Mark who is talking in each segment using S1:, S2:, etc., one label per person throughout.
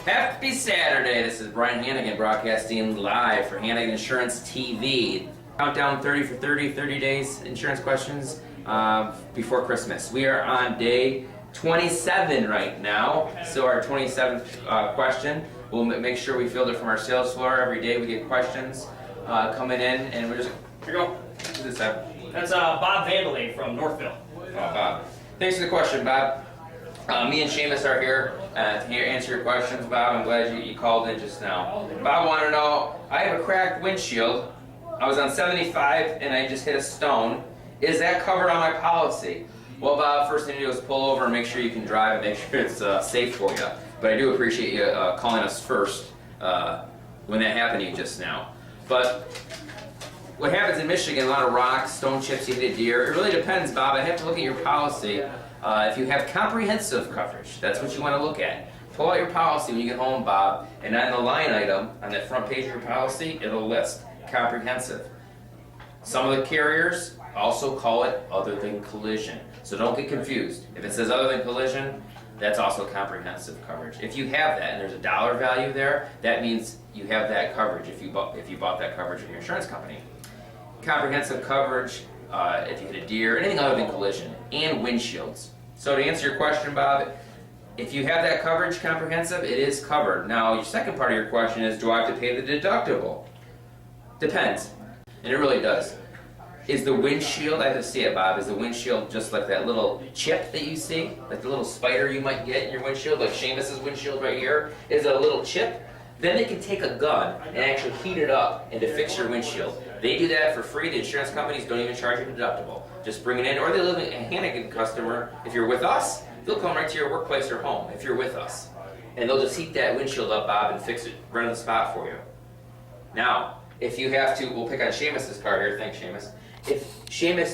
S1: Happy Saturday! This is Brian Hannigan broadcasting live for Hannigan Insurance TV. Countdown 30 for 30 days insurance questions before Christmas. We are on day 27 right now. So our 27th question, we'll make sure we field it from our sales floor. Every day we get questions coming in, and we're just, here you go. Who's this up?
S2: That's Bob Vandalay from Northville.
S1: Oh, Bob. Thanks for the question, Bob. Me and Seamus are here to answer your questions, Bob. I'm glad you called in just now. Bob wanted to know, I have a cracked windshield. I was on 75 and I just hit a stone. Is that covered on my policy? Well, Bob, first thing you do is pull over and make sure you can drive and make sure it's safe for you. But I do appreciate you calling us first when that happened to you just now. But what happens in Michigan, a lot of rocks, stone chips, you hit a deer. It really depends, Bob. I have to look at your policy. If you have comprehensive coverage, that's what you want to look at. Pull out your policy when you get home, Bob, and on the line item, on the front page of your policy, it'll list comprehensive. Some of the carriers also call it other than collision. So don't get confused. If it says other than collision, that's also comprehensive coverage. If you have that and there's a dollar value there, that means you have that coverage if you bought that coverage from your insurance company. Comprehensive coverage, if you hit a deer, anything other than collision, and windshields. So to answer your question, Bob, if you have that coverage comprehensive, it is covered. Now, your second part of your question is, do I have to pay the deductible? Depends, and it really does. Is the windshield, I have to see it, Bob, is the windshield just like that little chip that you see? Like the little spider you might get in your windshield, like Seamus's windshield right here? Is it a little chip? Then they can take a gun and actually heat it up and to fix your windshield. They do that for free. The insurance companies don't even charge you a deductible. Just bring it in, or they live in a Hannigan customer. If you're with us, they'll come right to your workplace or home if you're with us. And they'll just heat that windshield up, Bob, and fix it right on the spot for you. Now, if you have to, we'll pick on Seamus's car here. Thanks, Seamus.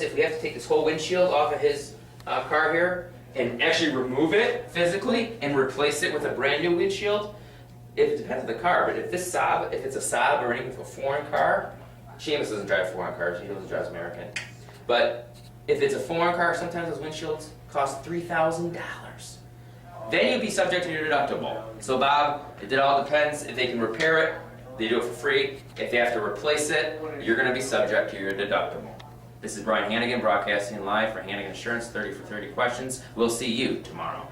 S1: If we have to take this whole windshield off of his car here and actually remove it physically and replace it with a brand new windshield, it depends on the car. But if it's a Saab or even a foreign car, Seamus doesn't drive foreign cars. He only drives American. But if it's a foreign car, sometimes those windshields cost $3,000. Then you'd be subject to your deductible. So, Bob, it all depends. If they can repair it, they do it for free. If they have to replace it, you're going to be subject to your deductible. This is Brian Hannigan broadcasting live for Hannigan Insurance, 30 for 30 questions. We'll see you tomorrow.